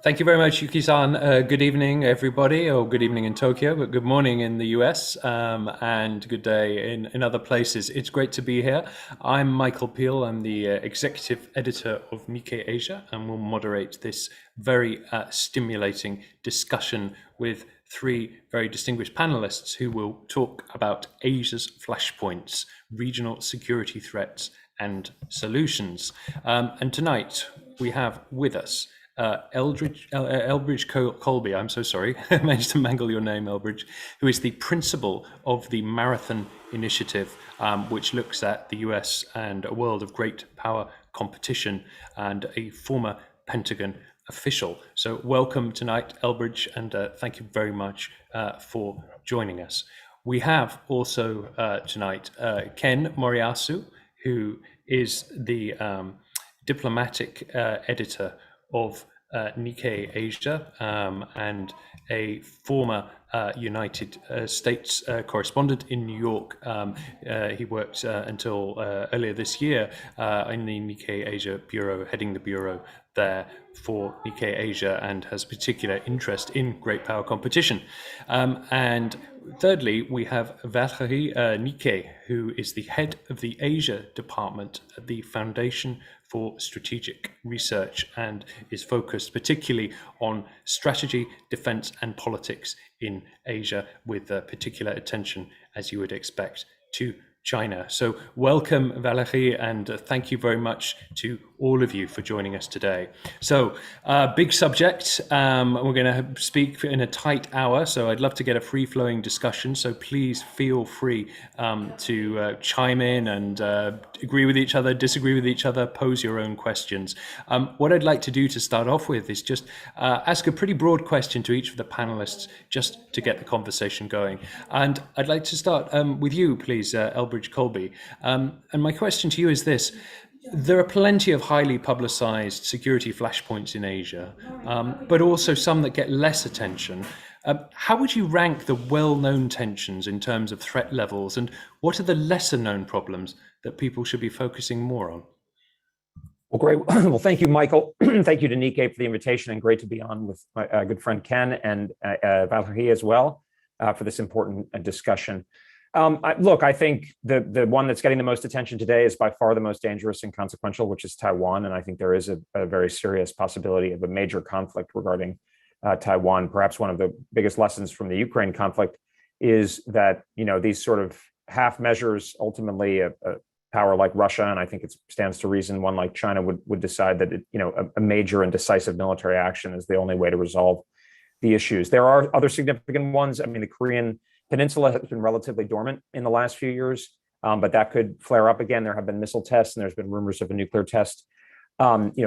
Thank you very much, Yuki-san. Good evening, everybody, or good evening in Tokyo, but good morning in the US, and good day in other places. It's great to be here. I'm Michael Peel. I'm the executive editor of Nikkei Asia, and will moderate this very stimulating discussion with three very distinguished panelists who will talk about Asia's flashpoints, regional security threats, and solutions. And tonight we have with us Elbridge Colby, I'm so sorry, I managed to mangle your name, Elbridge, who is the principal of the Marathon Initiative, which looks at the US and a world of great power competition, and a former Pentagon official. So welcome tonight, Elbridge, and thank you very much for joining us. We have also tonight Ken Moriyasu, who is the diplomatic editor of Nikkei Asia, and a former United States correspondent in New York. He worked until earlier this year in the Nikkei Asia Bureau, heading the bureau there for Nikkei Asia, and has particular interest in great power competition. And thirdly, we have Valérie Nikkei, who is the head of the Asia department at the Foundation for Strategic Research, and is focused particularly on strategy, defense, and politics in Asia, with particular attention, as you would expect, to China. So welcome, Valérie, and thank you very much to all of you for joining us today. So big subject. We're going to speak in a tight hour, so I'd love to get a free-flowing discussion. So please feel free to chime in and agree with each other, disagree with each other, pose your own questions. What I'd like to do to start off with is just ask a pretty broad question to each of the panelists, just to get the conversation going. And I'd like to start with you, please, Elbridge Colby. And my question to you is this. There are plenty of highly publicized security flashpoints in Asia, but also some that get less attention. How would you rank the well-known tensions in terms of threat levels, and what are the lesser-known problems that people should be focusing more on? Well, great. Well, thank you, Michael. Thank you to Nikkei for the invitation, and great to be on with my good friend Ken and Valérie as well for this important discussion. Look, I think the one that's getting the most attention today is by far the most dangerous and consequential, which is Taiwan. And I think there is a very serious possibility of a major conflict regarding Taiwan. Perhaps one of the biggest lessons from the Ukraine conflict is that, these sort of half measures, ultimately a power like Russia, and I think it stands to reason one like China would decide that a major and decisive military action is the only way to resolve the issues. There are other significant ones. I mean, the Korean peninsula has been relatively dormant in the last few years, but that could flare up again. There have been missile tests, and there's been rumors of a nuclear test.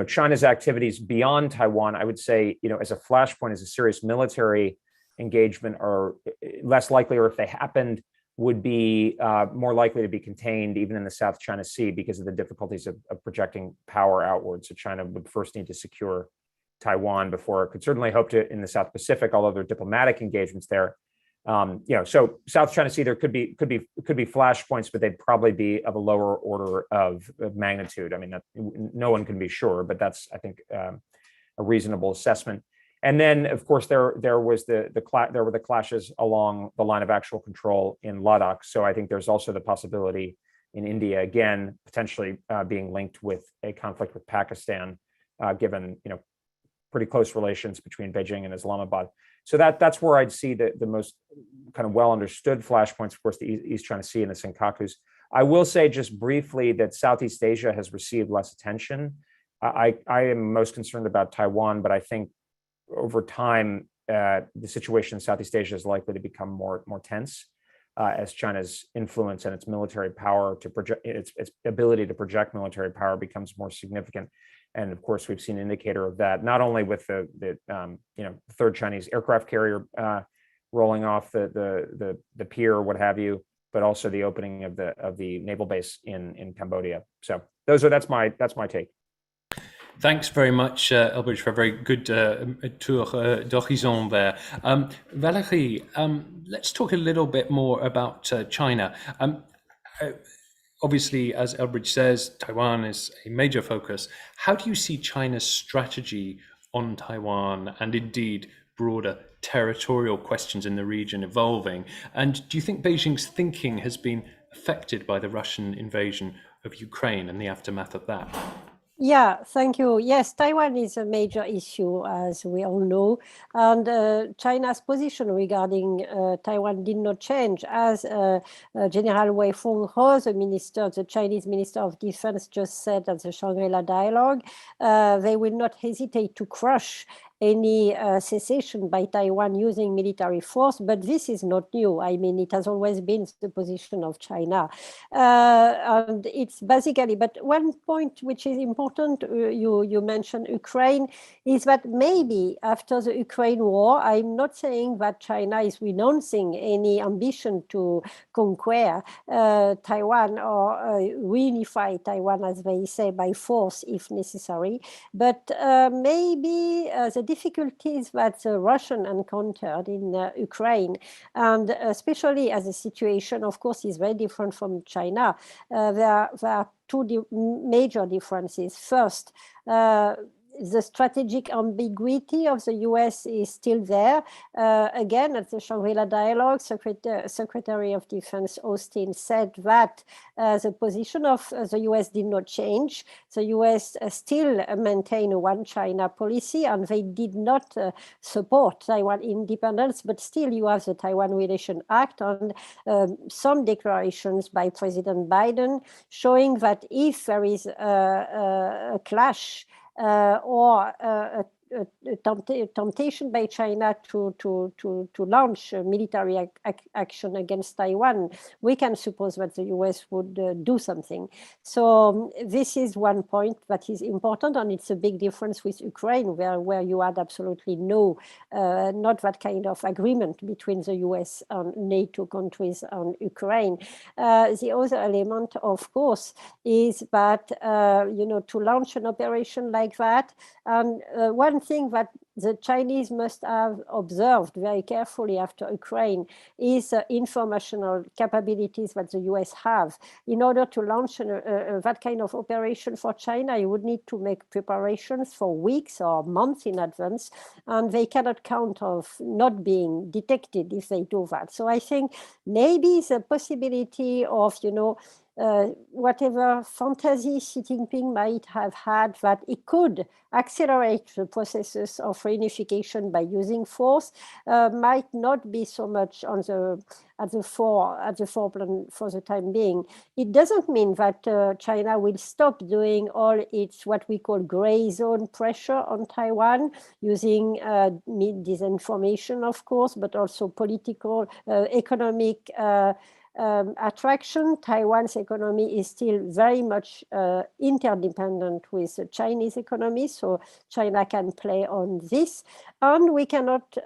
China's activities beyond Taiwan, I would say, as a flashpoint, as a serious military engagement, are less likely, or if they happened, would be more likely to be contained even in the South China Sea because of the difficulties of projecting power outwards. So China would first need to secure Taiwan before it could certainly hope to in the South Pacific, although there are diplomatic engagements there. So South China Sea, there could be flashpoints, but they'd probably be of a lower order of magnitude. I mean, that no one can be sure, but that's, I think, a reasonable assessment. And then, of course, there were the clashes along the line of actual control in Ladakh. So I think there's also the possibility in India, again, potentially being linked with a conflict with Pakistan, given pretty close relations between Beijing and Islamabad. So that's where I'd see the most kind of well understood flashpoints. Of course, the East China Sea and the Senkakus. I will say just briefly that Southeast Asia has received less attention. I am most concerned about Taiwan, but I think over time the situation in Southeast Asia is likely to become more tense as China's influence and its military power to project its ability to project military power becomes more significant. And of course, we've seen an indicator of that, not only with the third Chinese aircraft carrier rolling off the pier or what have you, but also the opening of the naval base in Cambodia. So that's my take. Thanks very much, Elbridge, for a very good tour d'horizon there. Valérie, let's talk a little bit more about China. Obviously, as Elbridge says, Taiwan is a major focus. How do you see China's strategy on Taiwan and indeed broader territorial questions in the region evolving? And do you think Beijing's thinking has been affected by the Russian invasion of Ukraine and the aftermath of that? Yeah, thank you. Yes, Taiwan is a major issue, as we all know, and China's position regarding Taiwan did not change. As General Wei Fenghe, the Chinese Minister of Defense, just said at the Shangri-La Dialogue, they will not hesitate to crush any cessation by Taiwan using military force, but this is not new. I mean, it has always been the position of China. And it's basically, but one point which is important, you mentioned Ukraine, is that maybe after the Ukraine war, I'm not saying that China is renouncing any ambition to conquer Taiwan or reunify Taiwan, as they say, by force if necessary, but maybe the difficulties that the Russian encountered in Ukraine, and especially as the situation, of course, is very different from China. There are two major differences. First, the strategic ambiguity of the US is still there. Again, at the Shangri-La Dialogue, Secretary of Defense Austin said that the position of the US did not change. The US still maintain a one China policy, and they did not support Taiwan independence, but still you have the Taiwan Relation Act and some declarations by President Biden showing that if there is a clash or a temptation by China to launch a military action against Taiwan, we can suppose that the US would do something. So this is one point that is important, and it's a big difference with Ukraine, where you had absolutely not that kind of agreement between the US and NATO countries and Ukraine. The other element, of course, is that to launch an operation like that, and one thing that the Chinese must have observed very carefully after Ukraine is informational capabilities that the US have. In order to launch that kind of operation for China, you would need to make preparations for weeks or months in advance, and they cannot count on not being detected if they do that. So I think maybe the possibility of, whatever fantasy Xi Jinping might have had, that it could accelerate the processes of reunification by using force, might not be so much at the forefront for the time being. It doesn't mean that China will stop doing all its what we call gray zone pressure on Taiwan, using disinformation, of course, but also political, economic attraction. Taiwan's economy is still very much interdependent with the Chinese economy, so China can play on this. And we cannot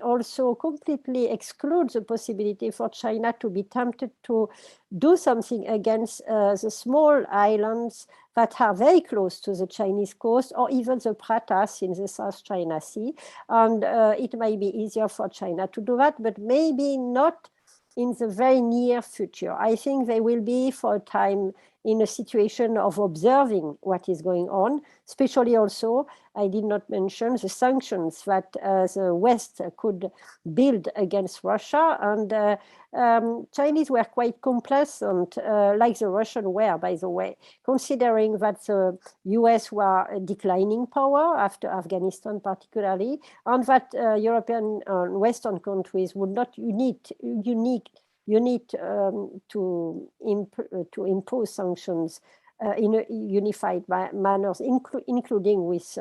also completely exclude the possibility for China to be tempted to do something against the small islands that are very close to the Chinese coast, or even the Pratas in the South China Sea. And it may be easier for China to do that, but maybe not in the very near future. I think they will be for a time in a situation of observing what is going on, especially also, I did not mention the sanctions that the West could build against Russia. And Chinese were quite complacent, like the Russian were, by the way, considering that the US were a declining power after Afghanistan particularly, and that European and Western countries would not to impose sanctions in a unified manner, including with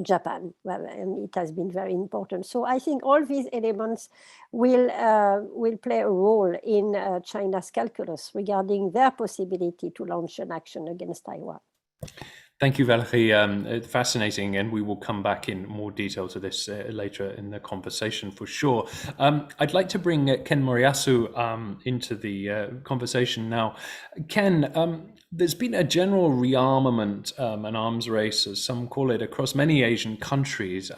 Japan. Well, and it has been very important. So I think all these elements will play a role in China's calculus regarding their possibility to launch an action against Taiwan. Thank you, Valerie. Fascinating, and we will come back in more detail to this later in the conversation for sure. I'd like to bring Ken Moriyasu into the conversation now. Ken, there's been a general rearmament, an arms race, as some call it, across many Asian countries.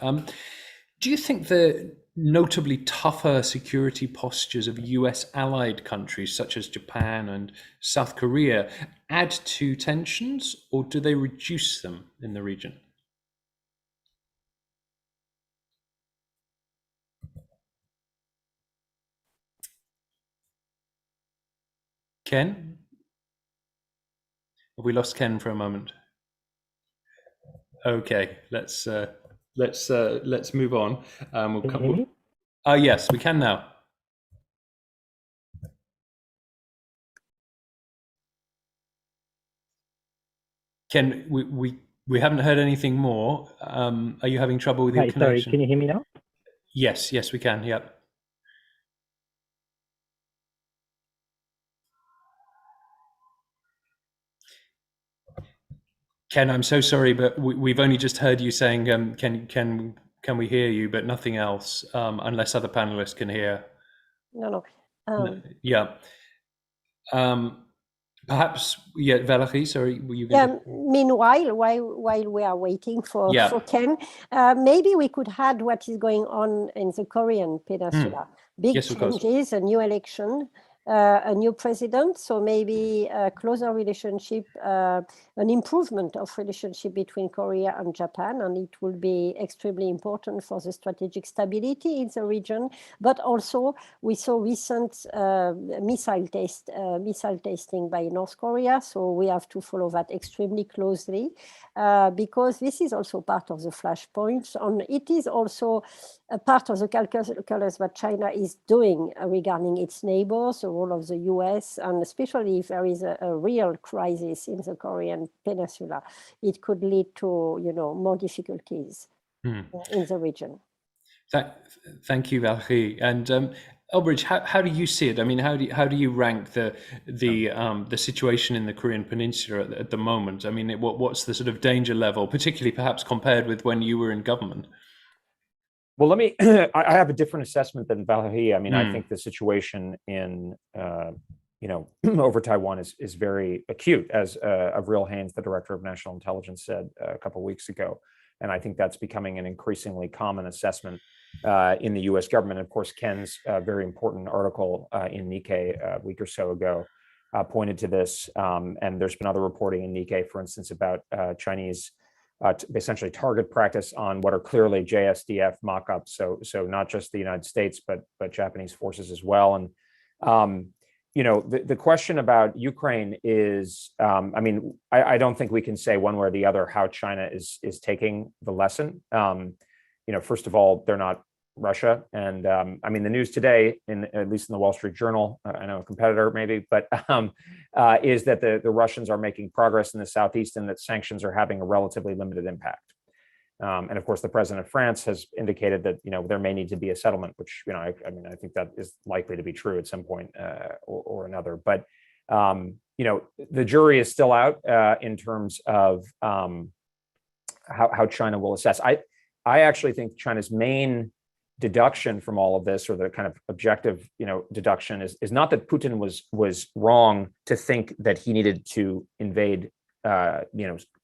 Do you think the notably tougher security postures of US allied countries such as Japan and South Korea add to tensions, or do they reduce them in the region? Ken? Have we lost Ken for a moment? Okay, let's move on. We'll Can you come. hear me? Yes, we can now. Ken, we haven't heard anything more. Are you having trouble with your Hi, sorry, connection? can you hear me now? Yes, we can. Yep. Ken, I'm so sorry, but we've only just heard you saying, can we hear you, but nothing else, unless other panelists can hear. No. Yeah. Perhaps, yeah, Valerie, sorry, were you going to? Meanwhile, while we are waiting for Ken, maybe we could add what is going on in the Korean Peninsula. Big Yes, of course. changes, a new election, a new president, so maybe a closer relationship, an improvement of relationship between Korea and Japan, and it will be extremely important for the strategic stability in the region. But also, we saw recent missile testing by North Korea, so we have to follow that extremely closely, because this is also part of the flashpoints, and it is also a part of the calculus that China is doing regarding its neighbors, the role of the US, and especially if there is a real crisis in the Korean Peninsula, it could lead to more difficulties in the region. Thank you, Valerie. And Elbridge, how do you see it? I mean, how do you rank the situation in the Korean Peninsula at the moment? I mean, what's the sort of danger level, particularly perhaps compared with when you were in government? Well, let me, I have a different assessment than Valerie. I mean, I think the situation in, over Taiwan is very acute, as Avril Haines, the director of national intelligence, said a couple of weeks ago. And I think that's becoming an increasingly common assessment in the US government. And of course, Ken's very important article in Nikkei a week or so ago pointed to this. And there's been other reporting in Nikkei, for instance, about Chinese essentially target practice on what are clearly JSDF mock-ups. So not just the United States, but Japanese forces as well. And the question about Ukraine is, I don't think we can say one way or the other how China is taking the lesson. First of all, they're not Russia, and the news today, at least in the Wall Street Journal, I know a competitor maybe, but is that the Russians are making progress in the southeast, and that sanctions are having a relatively limited impact. And of course, the president of France has indicated that there may need to be a settlement, which I think that is likely to be true at some point or another. But the jury is still out in terms of how China will assess. I actually think China's main deduction from all of this, or the kind of objective deduction, is not that Putin was wrong to think that he needed to invade kind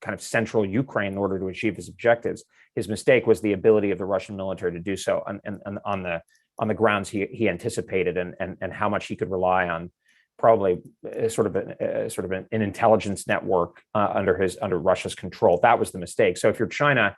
of central Ukraine in order to achieve his objectives. His mistake was the ability of the Russian military to do so, and on the grounds he anticipated, and how much he could rely on probably sort of an intelligence network under Russia's control. That was the mistake. So if you're China,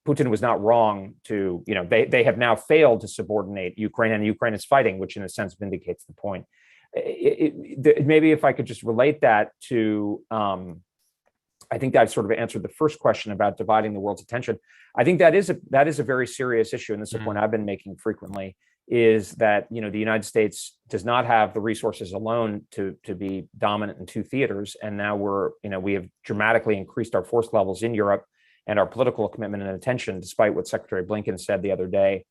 Putin was not wrong to, they have now failed to subordinate Ukraine, and Ukraine is fighting, which in a sense vindicates the point. Maybe if I could just relate that to, I think I've sort of answered the first question about dividing the world's attention. I think that is a very serious issue, and this is a point I've been making frequently, is that the United States does not have the resources alone to be dominant in two theaters, and now we have dramatically increased our force levels in Europe and our political commitment and attention, despite what Secretary Blinken said the other day,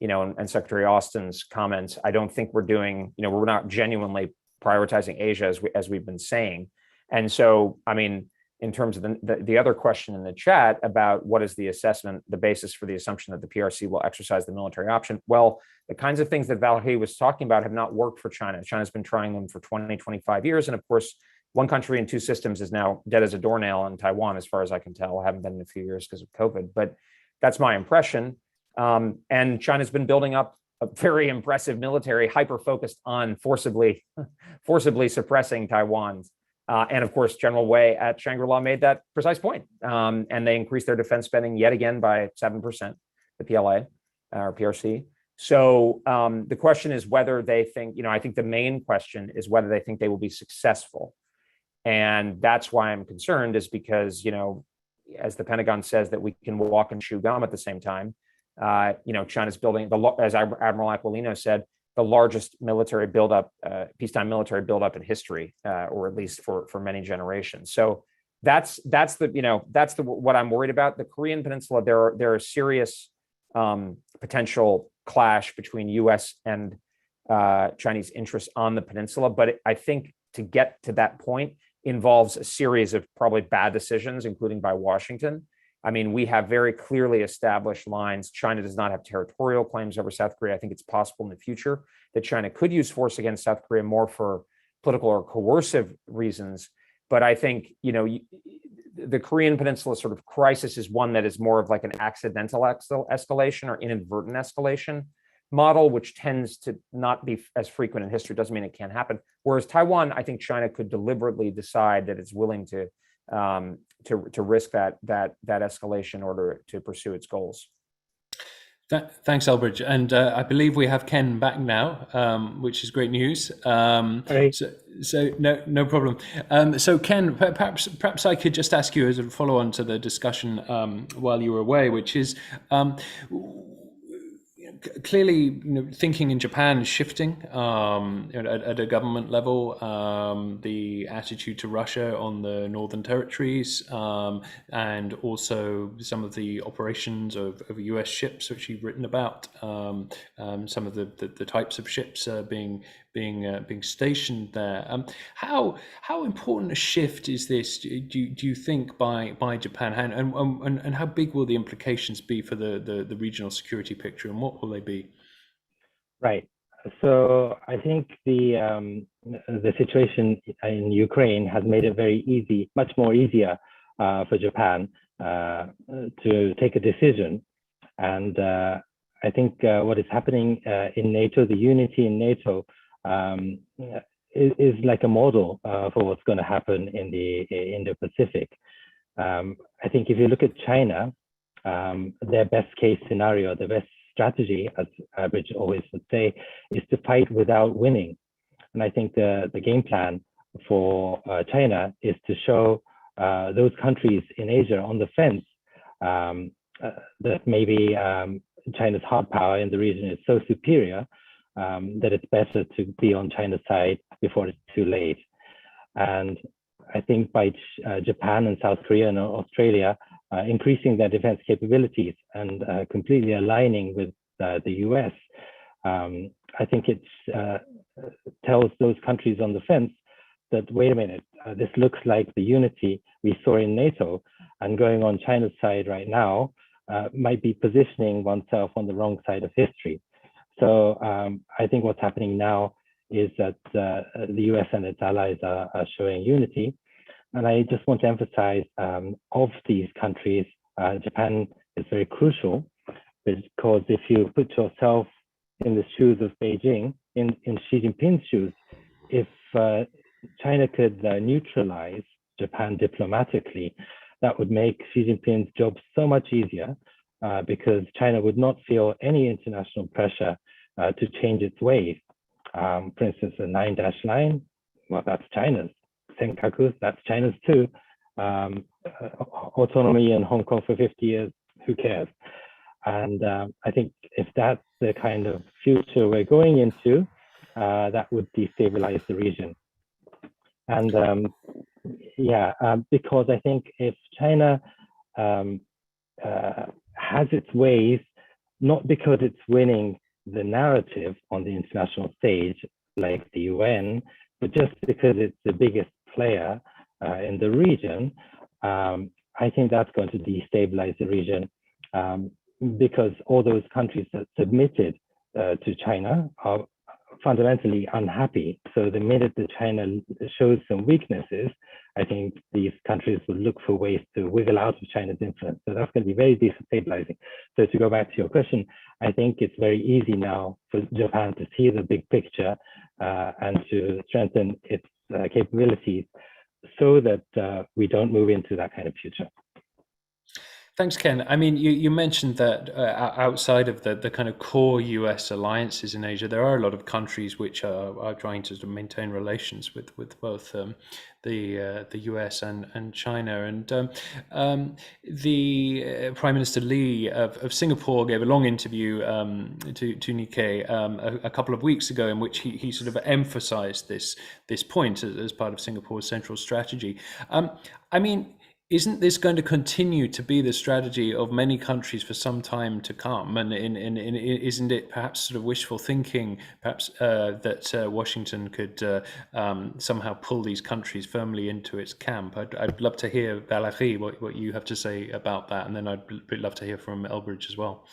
and Secretary Austin's comments. I don't think we're not genuinely prioritizing Asia as we've been saying. And so, in terms of the other question in the chat about what is the assessment, the basis for the assumption that the PRC will exercise the military option, well, the kinds of things that Valerie was talking about have not worked for China. China's been trying them for 20, 25 years. And of course, one country and two systems is now dead as a doornail in Taiwan, as far as I can tell. I haven't been in a few years because of COVID, but that's my impression. And China's been building up a very impressive military, hyper-focused on forcibly suppressing Taiwan. And of course, General Wei at Shangri-La made that precise point. And they increased their defense spending yet again by 7%, the PLA or PRC. So the question is whether they think, I think the main question is whether they think they will be successful. And that's why I'm concerned, is because, as the Pentagon says, that we can walk and chew gum at the same time. China's building, as Admiral Aquilino said, the largest military buildup, peacetime military buildup in history, or at least for many generations. So that's what I'm worried about. The Korean Peninsula, there are serious potential clash between U.S. and Chinese interests on the peninsula, but I think to get to that point involves a series of probably bad decisions, including by Washington. I mean, we have very clearly established lines. China does not have territorial claims over South Korea. I think it's possible in the future that China could use force against South Korea more for political or coercive reasons. But I think, the Korean Peninsula sort of crisis is one that is more of like an accidental escalation or inadvertent escalation model, which tends to not be as frequent in history. Doesn't mean it can't happen. Whereas Taiwan, I think China could deliberately decide that it's willing to risk that escalation in order to pursue its goals. Thanks, Elbridge. And I believe we have Ken back now, which is great news. So no problem. So Ken, perhaps I could just ask you as a follow-on to the discussion while you were away, which is clearly, thinking in Japan is shifting at a government level. The attitude to Russia on the Northern Territories, and also some of the operations of U.S. ships, which you've written about. Some of the types of ships being stationed there. How important a shift is this? Do you think by Japan, and how big will the implications be for the regional security picture, and what will they be? Right. So I think the situation in Ukraine has made it very easy, much more easier for Japan to take a decision. And I think what is happening in NATO, the unity in NATO, is like a model for what's going to happen in the Indo-Pacific. I think if you look at China, their best case scenario, the best strategy, as Abridge always would say, is to fight without winning. And I think the game plan for China is to show those countries in Asia on the fence that maybe China's hard power in the region is so superior that it's better to be on China's side before it's too late. And I think by Japan and South Korea and Australia increasing their defense capabilities and completely aligning with the US, I think it tells those countries on the fence that, wait a minute, this looks like the unity we saw in NATO, and going on China's side right now might be positioning oneself on the wrong side of history. So I think what's happening now is that the US and its allies are showing unity. And I just want to emphasize, of these countries, Japan is very crucial, because if you put yourself in the shoes of Beijing, in Xi Jinping's shoes, if China could neutralize Japan diplomatically, that would make Xi Jinping's job so much easier, because China would not feel any international pressure to change its ways. For instance, the 9-9, well, that's China's. Senkaku, that's China's too. Autonomy in Hong Kong for 50 years, who cares? And I think if that's the kind of future we're going into, that would destabilize the region. And because I think if China has its ways, not because it's winning the narrative on the international stage like the UN, but just because it's the biggest player in the region, I think that's going to destabilize the region, because all those countries that submitted to China are fundamentally unhappy. So the minute that China shows some weaknesses, I think these countries will look for ways to wiggle out of China's influence. So that's going to be very destabilizing. So to go back to your question, I think it's very easy now for Japan to see the big picture and to strengthen its capabilities so that we don't move into that kind of future. Thanks, Ken. I mean, you mentioned that outside of the kind of core US alliances in Asia, there are a lot of countries which are trying to sort of maintain relations with both the US and China. And the Prime Minister Lee of Singapore gave a long interview to Nikkei a couple of weeks ago, in which he sort of emphasized this point as part of Singapore's central strategy. I mean, isn't this going to continue to be the strategy of many countries for some time to come? And isn't it perhaps sort of wishful thinking, perhaps that Washington could somehow pull these countries firmly into its camp? I'd love to hear, Valérie, what you have to say about that. And then I'd love to hear from Elbridge as well.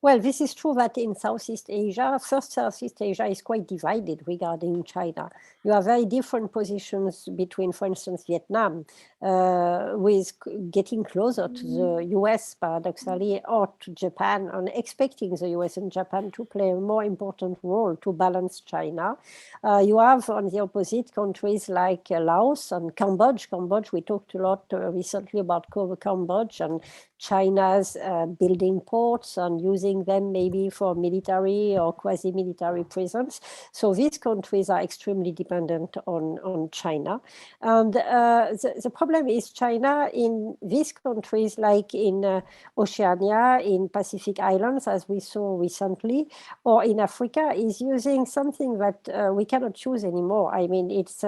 Well, this is true that in Southeast Asia, Southeast Asia is quite divided regarding China. You have very different positions between, for instance, Vietnam, with getting closer to the US, paradoxically, or to Japan, and expecting the US and Japan to play a more important role to balance China. You have, on the opposite, countries like Laos and Cambodia. Cambodia, we talked a lot recently about Cambodia and China's building ports and using them maybe for military or quasi-military presence. So these countries are extremely dependent on China. And the problem is China in these countries, like in Oceania, in Pacific Islands, as we saw recently, or in Africa, is using something that we cannot choose anymore. I mean, it's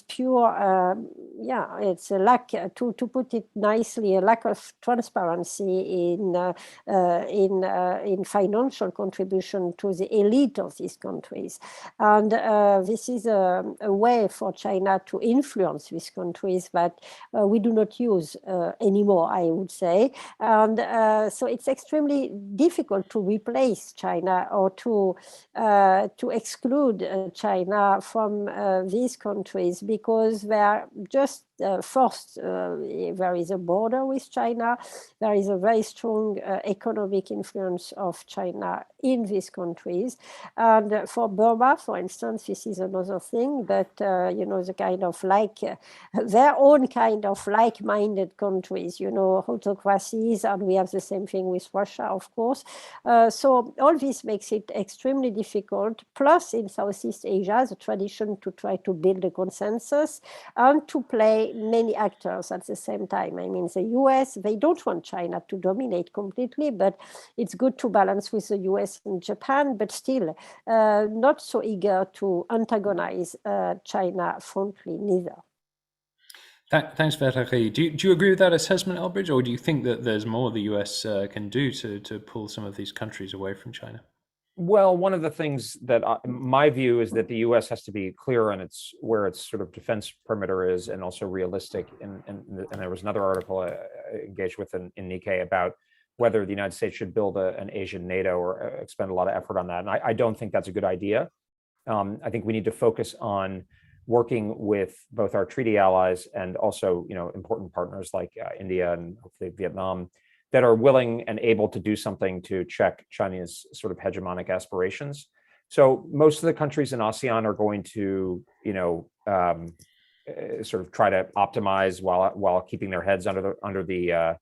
pure, it's a lack, to put it nicely, a lack of transparency in financial contribution to the elite of these countries. And this is a way for China to influence these countries that we do not use anymore, I would say. And so it's extremely difficult to replace China or to exclude China from these countries, because they're just first, there is a border with China. There is a very strong economic influence of China in these countries. And for Burma, for instance, this is another thing, but, the kind of their own kind of like-minded countries, autocracies, and we have the same thing with Russia, of course. So all this makes it extremely difficult. Plus, in Southeast Asia, the tradition to try to build a consensus and to play many actors at the same time. I mean, the US, they don't want China to dominate completely, but it's good to balance with the US and Japan, but still not so eager to antagonize China frontally neither. Thanks, Valérie. Do you agree with that assessment, Elbridge, or do you think that there's more the US can do to pull some of these countries away from China? Well, one of the things that my view is that the U.S. has to be clear on where its sort of defense perimeter is, and also realistic. And there was another article I engaged with in Nikkei about whether the United States should build an Asian NATO or expend a lot of effort on that. And I don't think that's a good idea. I think we need to focus on working with both our treaty allies and also, important partners like India and hopefully Vietnam, that are willing and able to do something to check China's sort of hegemonic aspirations. So most of the countries in ASEAN are going to, sort of try to optimize while keeping their heads under the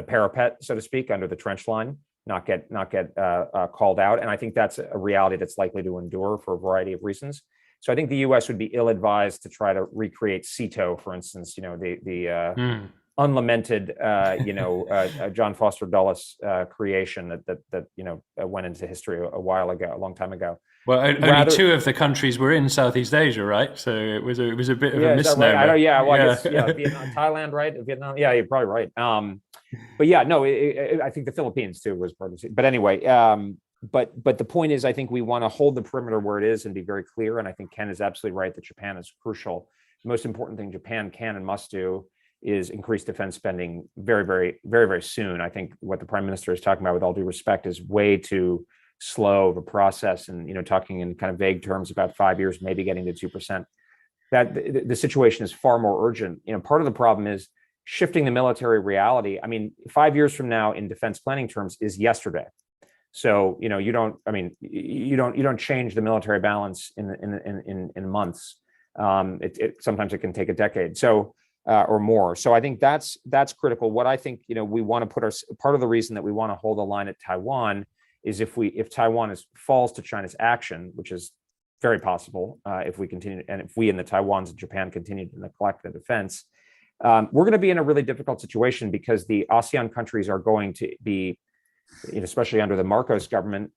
parapet, so to speak, under the trench line, not get called out. And I think that's a reality that's likely to endure for a variety of reasons. So I think the U.S. would be ill-advised to try to recreate SEATO, for instance, the unlamented, John Foster Dulles creation that went into history a long time ago. Well, only two of the countries were in Southeast Asia, right? So it was a bit of a misnomer. Right? I guess Vietnam, Thailand, right? Vietnam, yeah, you're probably right. But yeah, no, I think the Philippines too was part of it. But anyway, but the point is, I think we want to hold the perimeter where it is and be very clear. And I think Ken is absolutely right that Japan is crucial. The most important thing Japan can and must do is increase defense spending very, very, very, very soon. I think what the Prime Minister is talking about, with all due respect, is way too slow of a process, and talking in kind of vague terms about 5 years, maybe getting to 2%. That the situation is far more urgent. Part of the problem is shifting the military reality. I mean, 5 years from now in defense planning terms is yesterday. So you don't change the military balance in months. Sometimes it can take a decade. So or more. So I think that's critical. What I think, we want to put part of the reason that we want to hold a line at Taiwan is if Taiwan falls to China's action, which is very possible if we continue, and if we in the Taiwans and Japan continue to neglect the defense, we're going to be in a really difficult situation because the ASEAN countries are going to be, especially under the Marcos government,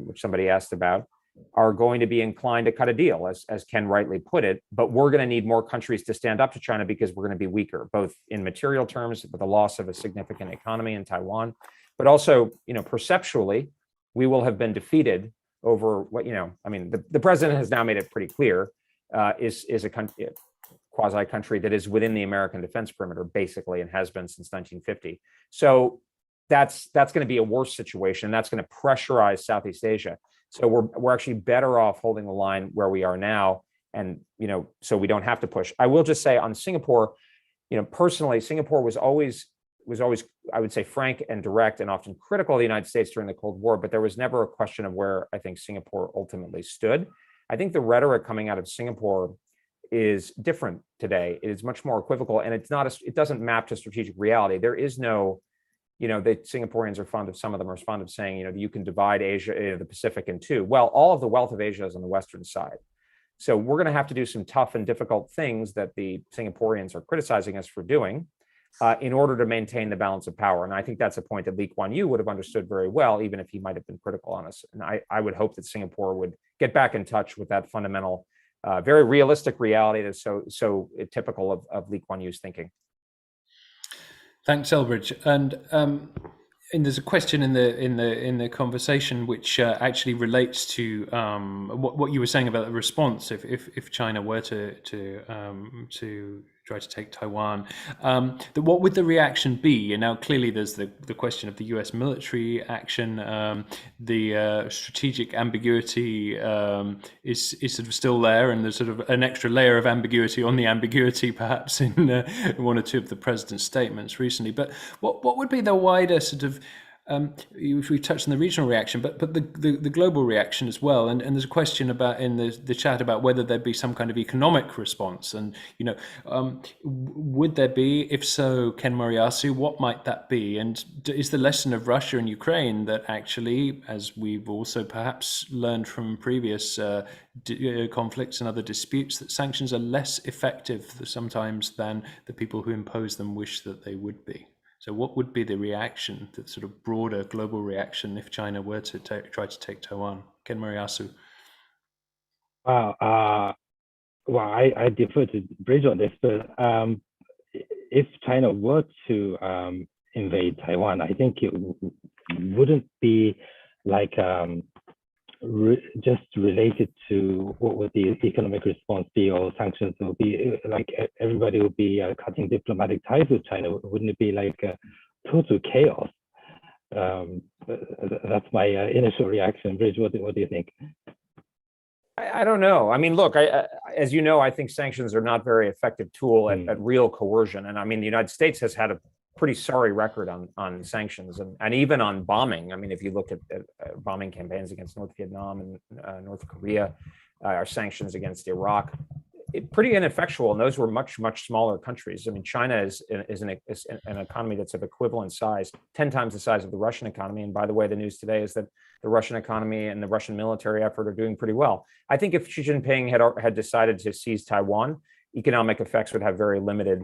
which somebody asked about, are going to be inclined to cut a deal, as Ken rightly put it. But we're going to need more countries to stand up to China because we're going to be weaker, both in material terms with the loss of a significant economy in Taiwan, but also, perceptually, we will have been defeated over what, the president has now made it pretty clear, is a country, quasi country that is within the American defense perimeter, basically, and has been since 1950. So that's going to be a worse situation. That's going to pressurize Southeast Asia. So we're actually better off holding the line where we are now, and so we don't have to push. I will just say on Singapore, personally, Singapore was always, I would say, frank and direct and often critical of the United States during the Cold War, but there was never a question of where I think Singapore ultimately stood. I think the rhetoric coming out of Singapore is different today. It is much more equivocal, and it doesn't map to strategic reality. There is no, the Singaporeans are fond of, some of them are fond of saying, you can divide Asia, the Pacific in two. Well, all of the wealth of Asia is on the Western side. So we're going to have to do some tough and difficult things that the Singaporeans are criticizing us for doing in order to maintain the balance of power. And I think that's a point that Lee Kuan Yew would have understood very well, even if he might have been critical on us. And I would hope that Singapore would get back in touch with that fundamental, very realistic reality that's so typical of Lee Kuan Yew's thinking. Thanks, Elbridge. And there's a question in the conversation which actually relates to what you were saying about the response if China were to try to take Taiwan. What would the reaction be? And now clearly there's the question of the US military action. The strategic ambiguity is sort of still there, and there's sort of an extra layer of ambiguity on the ambiguity, perhaps, in one or two of the president's statements recently. But what would be the wider sort of if we touched on the regional reaction, but the global reaction as well, and there's a question about in the chat about whether there'd be some kind of economic response, and would there be? If so, Ken Moriyasu, what might that be? And is the lesson of Russia and Ukraine that actually, as we've also perhaps learned from previous conflicts and other disputes, that sanctions are less effective sometimes than the people who impose them wish that they would be? So what would be the reaction, the sort of broader global reaction, if China were to try to take Taiwan? Ken Moriyasu. Wow. Well, I defer to Bridge on this, but if China were to invade Taiwan, I think it wouldn't be like just related to what would the economic response be, or sanctions will be. Like everybody would be cutting diplomatic ties with China. Wouldn't it be like total chaos? That's my initial reaction. Bridge, what do you think? I don't know. I mean, look, as you know, I think sanctions are not a very effective tool at real coercion. And I mean, the United States has had a pretty sorry record on sanctions and even on bombing. I mean, if you look at bombing campaigns against North Vietnam and North Korea, our sanctions against Iraq, pretty ineffectual. And those were much, much smaller countries. I mean, China is an economy that's of equivalent size, 10 times the size of the Russian economy. And by the way, the news today is that the Russian economy and the Russian military effort are doing pretty well. I think if Xi Jinping had decided to seize Taiwan, economic effects would have very limited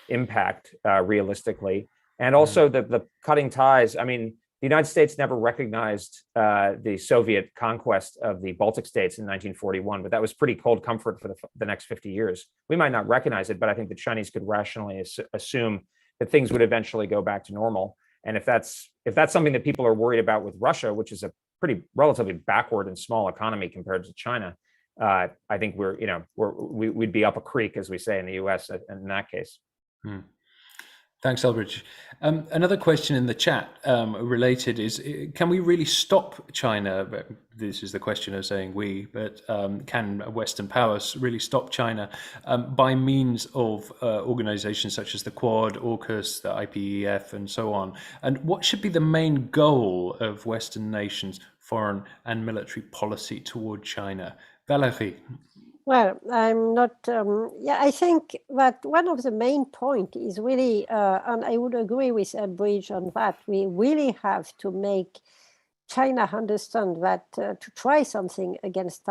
impact realistically. And also the cutting ties. I mean, the United States never recognized the Soviet conquest of the Baltic states in 1941, but that was pretty cold comfort for the next 50 years. We might not recognize it, but I think the Chinese could rationally assume that things would eventually go back to normal. And if that's something that people are worried about with Russia, which is a pretty relatively backward and small economy compared to China, I think we'd be up a creek, as we say in the US, in that case. Thanks, Elbridge. Another question in the chat related is, can we really stop China? This is the question of saying we, but can Western powers really stop China by means of organizations such as the Quad, AUKUS, the IPEF, and so on? And what should be the main goal of Western nations' foreign and military policy toward China? Valérie. Well, I'm not, yeah, I think that one of the main point is really, and I would agree with Bridge on that, we really have to make China understand that to try something against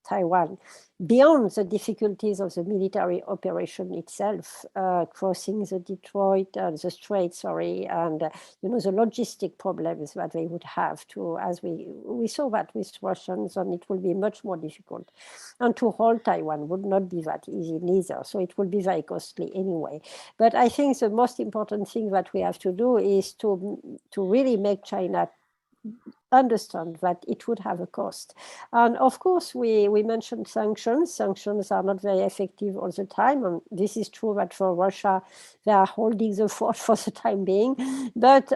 Taiwan, beyond the difficulties of the military operation itself, crossing the the Strait, sorry, and the logistic problems that they would have to, as we saw that with Russians, and it will be much more difficult. And to hold Taiwan would not be that easy neither, so it will be very costly anyway. But I think the most important thing that we have to do is to really make China understand that it would have a cost. And of course, we mentioned sanctions. Sanctions are not very effective all the time. And this is true that for Russia, they are holding the fort for the time being. But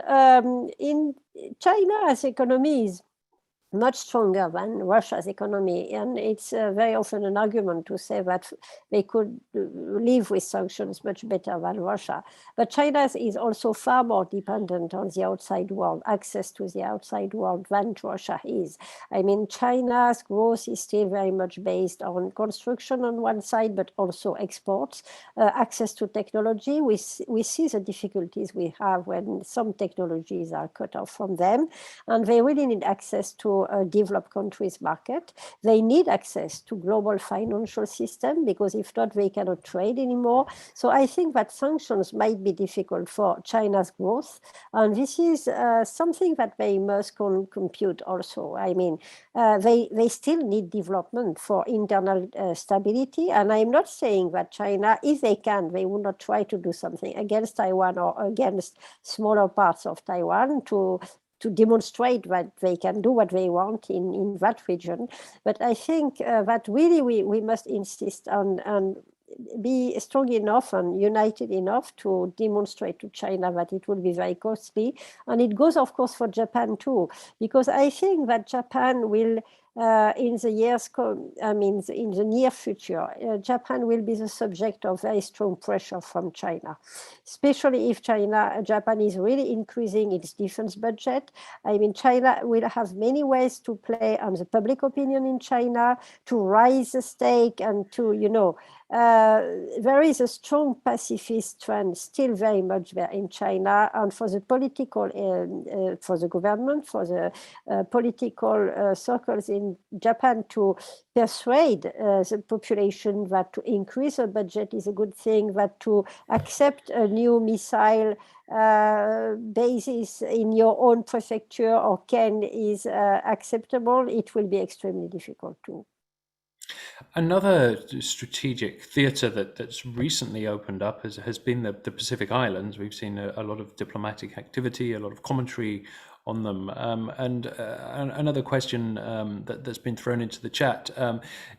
in China's economy is much stronger than Russia's economy. And it's very often an argument to say that they could live with sanctions much better than Russia. But China is also far more dependent on the outside world, access to the outside world, than Russia is. I mean, China's growth is still very much based on construction on one side, but also exports, access to technology. We see the difficulties we have when some technologies are cut off from them, and they really need access to a developed countries market. They need access to global financial system, because if not, they cannot trade anymore. So I think that sanctions might be difficult for China's growth. And this is something that they must compute also. I mean, they still need development for internal stability. And I'm not saying that China, if they can, they will not try to do something against Taiwan or against smaller parts of Taiwan to demonstrate that they can do what they want in that region. But I think that really we must insist on be strong enough and united enough to demonstrate to China that it will be very costly. And it goes, of course, for Japan too, because I think that Japan will, in the years in the near future, Japan will be the subject of very strong pressure from China, especially if Japan is really increasing its defense budget. I mean, China will have many ways to play on the public opinion in China, to raise the stake and to, there is a strong pacifist trend still very much there in China, and for the political, for the government, for the political circles in Japan to persuade the population that to increase the budget is a good thing, that to accept a new missile basis in your own prefecture or ken is acceptable, it will be extremely difficult too. Another strategic theatre that's recently opened up has been the Pacific Islands. We've seen a lot of diplomatic activity, a lot of commentary on them. And another question that's been thrown into the chat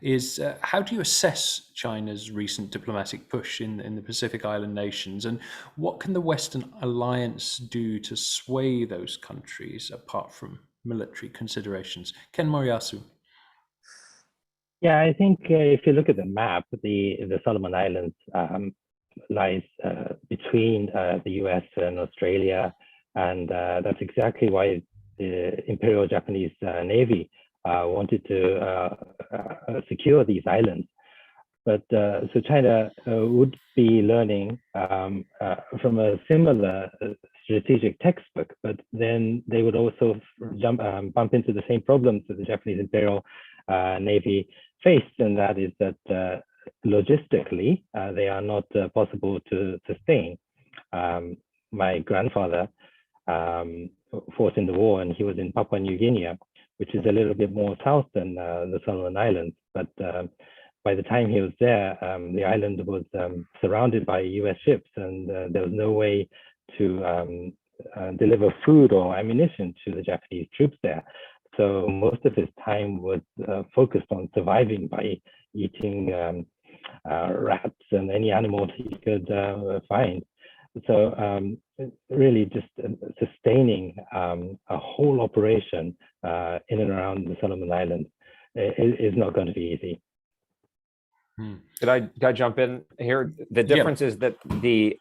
is how do you assess China's recent diplomatic push in the Pacific Island nations? And what can the Western alliance do to sway those countries apart from military considerations? Ken Moriyasu. Yeah, I think if you look at the map, the Solomon Islands lies between the US and Australia, and that's exactly why the Imperial Japanese Navy wanted to secure these islands. But so China would be learning from a similar strategic textbook, but then they would also bump into the same problems that the Japanese Imperial Navy faced, and that is that logistically they are not possible to sustain. My grandfather fought in the war, and he was in Papua New Guinea, which is a little bit more south than the Solomon Islands. But by the time he was there, the island was surrounded by US ships, and there was no way to deliver food or ammunition to the Japanese troops there. So most of his time was focused on surviving by eating rats and any animals he could find. So really just sustaining a whole operation in and around the Solomon Islands is not going to be easy. Did I jump in here? The difference is that the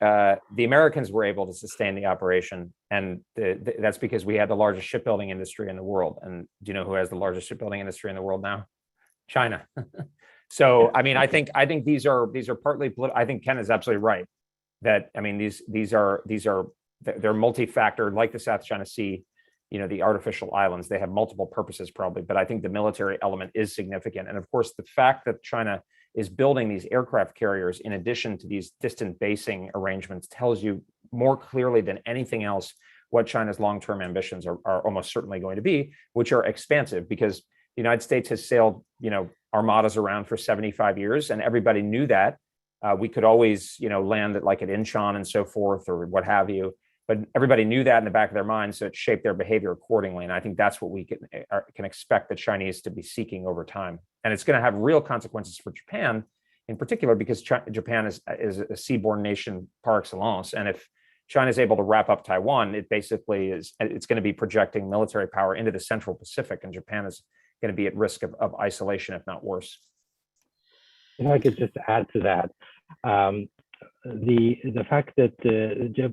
Americans were able to sustain the operation, and that's because we had the largest shipbuilding industry in the world. And do you know who has the largest shipbuilding industry in the world now? China. So, I mean, I think these are partly I think Ken is absolutely right that, I mean, they're multi-factor, like the South China Sea, the artificial islands. They have multiple purposes probably, but I think the military element is significant. And of course, the fact that China is building these aircraft carriers in addition to these distant basing arrangements tells you more clearly than anything else what China's long-term ambitions are almost certainly going to be, which are expansive, because the United States has sailed, armadas around for 75 years, and everybody knew that. We could always, land at like at Incheon and so forth, or what have you. But everybody knew that in the back of their minds, so it shaped their behavior accordingly. And I think that's what we can expect the Chinese to be seeking over time. And it's going to have real consequences for Japan, in particular, because Japan is a seaborne nation par excellence. And if China is able to wrap up Taiwan, it's going to be projecting military power into the Central Pacific, and Japan is going to be at risk of isolation, if not worse. If I could just add to that, the fact that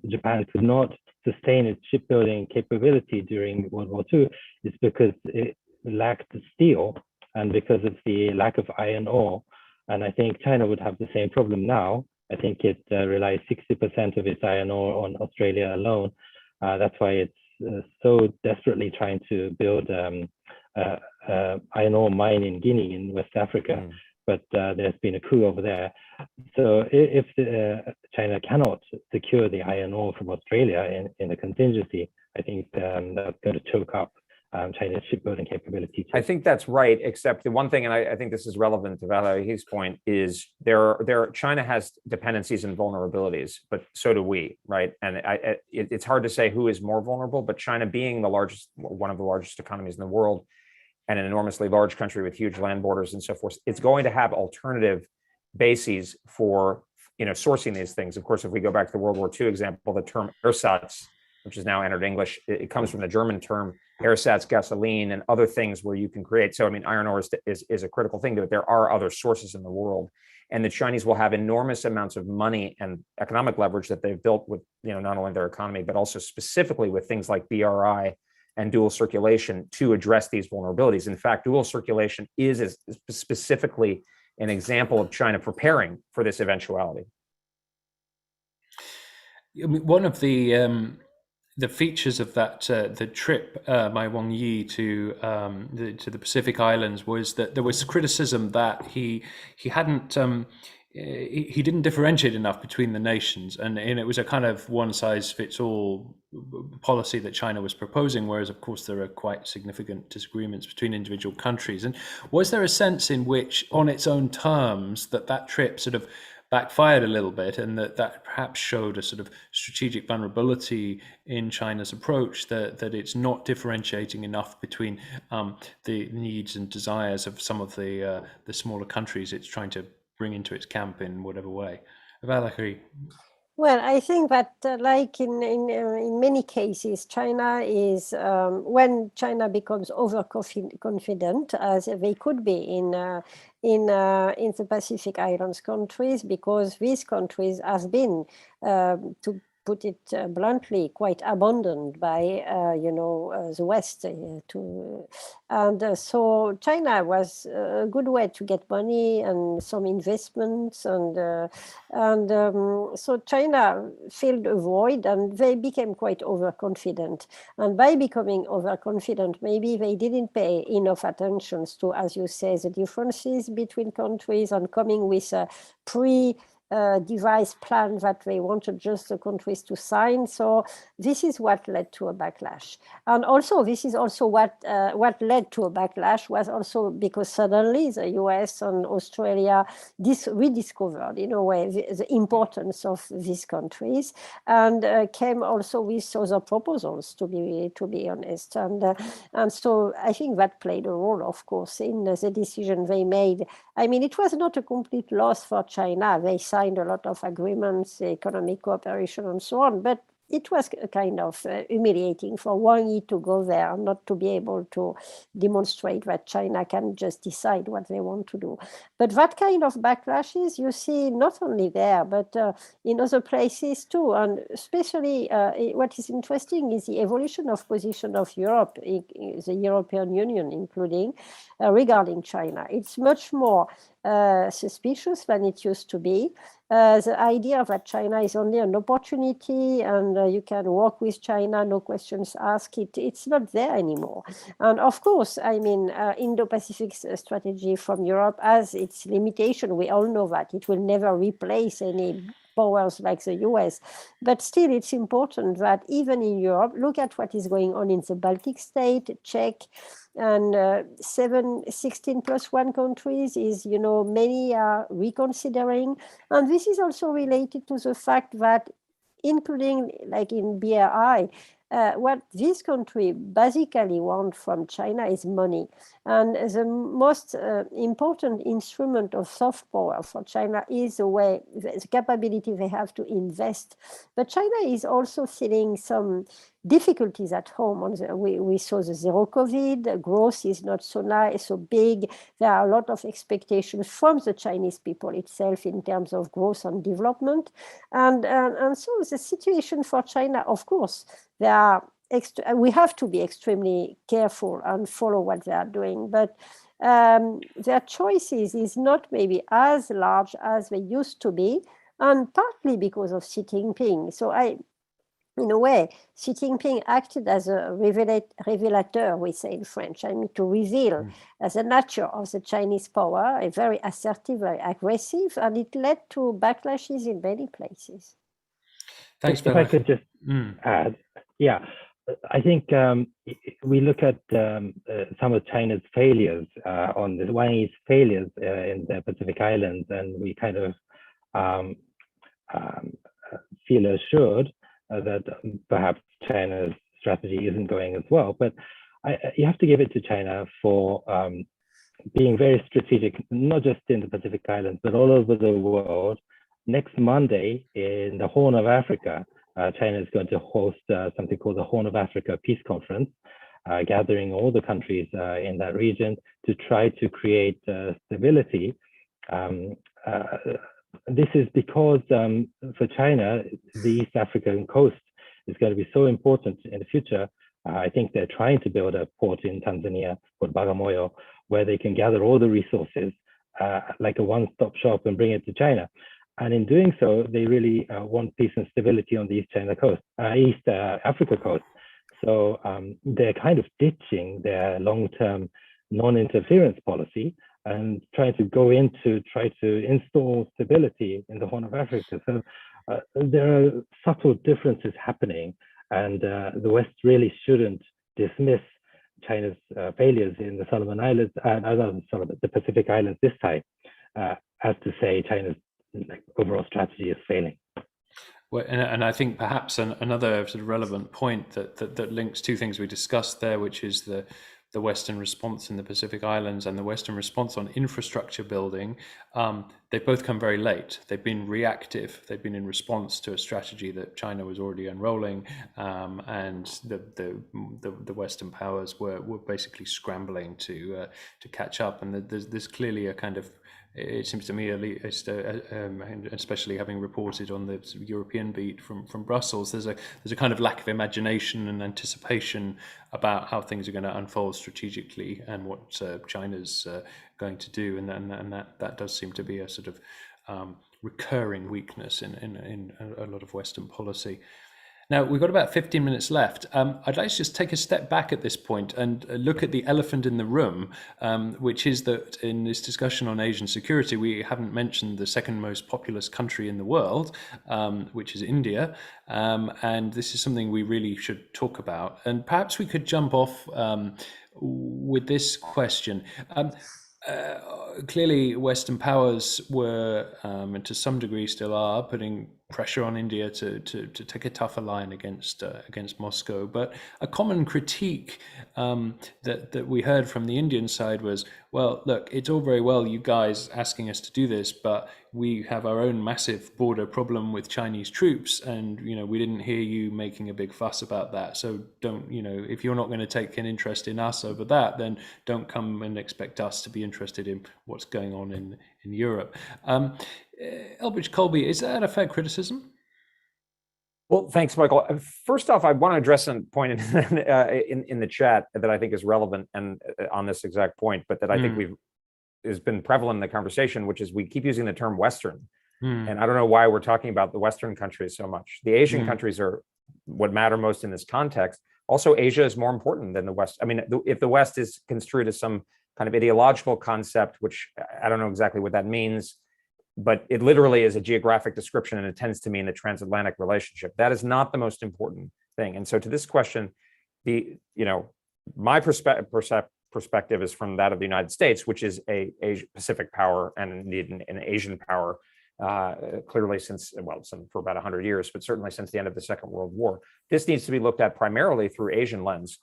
Japan could not sustain its shipbuilding capability during World War II is because it lacked steel and because of the lack of iron ore. And I think China would have the same problem now. I think it relies 60% of its iron ore on Australia alone. That's why it's so desperately trying to build iron ore mine in Guinea in West Africa. But there's been a coup over there. So if China cannot secure the iron ore from Australia in a contingency, I think that's going to choke up China's shipbuilding capability too. I think that's right, except the one thing, and I think this is relevant to Valérie's point, is China has dependencies and vulnerabilities, but so do we, right? And it's hard to say who is more vulnerable, but China, being one of the largest economies in the world, and an enormously large country with huge land borders and so forth, it's going to have alternative bases for sourcing these things. Of course, if we go back to the World War II example, the term ersatz, which is now entered English, it comes from the German term ersatz gasoline and other things where you can create. So, I mean, iron ore is a critical thing, but there are other sources in the world. And the Chinese will have enormous amounts of money and economic leverage that they've built with, not only their economy, but also specifically with things like BRI and dual circulation to address these vulnerabilities. In fact, dual circulation is specifically an example of China preparing for this eventuality. I mean, one of the features of that the trip by Wang Yi to the Pacific Islands was that there was criticism that he hadn't. He didn't differentiate enough between the nations, and it was a kind of one-size-fits-all policy that China was proposing, whereas of course there are quite significant disagreements between individual countries. And was there a sense in which, on its own terms, that trip sort of backfired a little bit, and that perhaps showed a sort of strategic vulnerability in China's approach, that it's not differentiating enough between the needs and desires of some of the smaller countries it's trying to bring into its camp in whatever way? Valérie? Well, I think that like in many cases, China is, when China becomes overconfident, as they could be in the Pacific Islands countries, because these countries have been, to put it bluntly, quite abandoned by the West. So China was a good way to get money and some investments, and so China filled a void, and they became quite overconfident. And by becoming overconfident, maybe they didn't pay enough attention to, as you say, the differences between countries, and coming with a devised plan that they wanted just the countries to sign. So this is what led to a backlash. And also, this is also what led to a backlash was also because suddenly the US and Australia rediscovered, in a way, the importance of these countries, and came also with other proposals, to be honest. And so I think that played a role, of course, in the decision they made. I mean, it was not a complete loss for China. They signed a lot of agreements, economic cooperation and so on, but it was kind of humiliating for Wang Yi to go there, not to be able to demonstrate that China can just decide what they want to do. But that kind of backlashes you see not only there, but in other places too. And especially what is interesting is the evolution of position of Europe, the European Union including, regarding China. It's much more suspicious than it used to be. The idea that China is only an opportunity and you can work with China, no questions asked, it's not there anymore. And of course, I mean, Indo-Pacific strategy from Europe has its limitation. We all know that. It will never replace any powers like the US. But still, it's important that even in Europe, look at what is going on in the Baltic state, Czech, and 16 plus 1 countries is, you know, many are reconsidering. And this is also related to the fact that, including like in BRI, what this country basically want from China is money. And the most important instrument of soft power for China is the capability they have to invest. But China is also feeling some difficulties at home. We saw the zero COVID, growth is not so big. There are a lot of expectations from the Chinese people itself in terms of growth and development. And so the situation for China, of course, we have to be extremely careful and follow what they are doing. But their choices is not maybe as large as they used to be, and partly because of Xi Jinping. So in a way, Xi Jinping acted as a révélateur, we say in French, I mean, to reveal the nature of the Chinese power, a very assertive, very aggressive, and it led to backlashes in many places. Thanks, if I could just add, yeah, I think we look at some of China's failures on the Wang Yi's failures in the Pacific Islands, and we kind of feel assured that perhaps China's strategy isn't going as well. But you have to give it to China for being very strategic, not just in the Pacific Islands, but all over the world. Next Monday in the Horn of Africa, China is going to host something called the Horn of Africa Peace Conference, gathering all the countries in that region to try to create stability. This is because for China, the East African coast is going to be so important in the future. I think they're trying to build a port in Tanzania, Port Bagamoyo, where they can gather all the resources like a one-stop shop and bring it to China. And in doing so, they really want peace and stability on the East Africa coast. So they're kind of ditching their long-term non-interference policy and trying to go in to try to install stability in the Horn of Africa. So there are subtle differences happening, and the West really shouldn't dismiss China's failures in the Solomon Islands, the Pacific Islands this time, as to say China's overall strategy is failing. Well, and I think perhaps another sort of relevant point that links two things we discussed there, which is the Western response in the Pacific Islands and the Western response on infrastructure building. They've both come very late. They've been reactive. They've been in response to a strategy that China was already unrolling, and the Western powers were basically scrambling to catch up. And there's clearly a kind of, it seems to me, at least, especially having reported on the European beat from Brussels, there's a kind of lack of imagination and anticipation about how things are going to unfold strategically and what China's going to do, and that does seem to be a sort of recurring weakness in a lot of Western policy. Now, we've got about 15 minutes left. I'd like to just take a step back at this point and look at the elephant in the room, which is that in this discussion on Asian security, we haven't mentioned the second most populous country in the world, which is India. And this is something we really should talk about. And perhaps we could jump off with this question. Clearly, Western powers were, and to some degree still are, putting pressure on India to take a tougher line against Moscow. But a common critique that we heard from the Indian side was, well, look, it's all very well you guys asking us to do this, but we have our own massive border problem with Chinese troops, and we didn't hear you making a big fuss about that. So don't, if you're not going to take an interest in us over that, then don't come and expect us to be interested in what's going on in Europe. Elbridge Colby, is that a fair criticism? Well, thanks, Michael. First off, I want to address a point in the chat that I think is relevant and on this exact point, but that I think has been prevalent in the conversation, which is we keep using the term Western. And I don't know why we're talking about the Western countries so much. The Asian countries are what matter most in this context. Also, Asia is more important than the West. I mean, if the West is construed as some kind of ideological concept, which I don't know exactly what that means, but it literally is a geographic description, and it tends to mean the transatlantic relationship. That is not the most important thing. And so to this question, my perspective is from that of the United States, which is a Asia Pacific power and indeed an Asian power, clearly for about 100 years, but certainly since the end of the Second World War. This needs to be looked at primarily through Asian lens.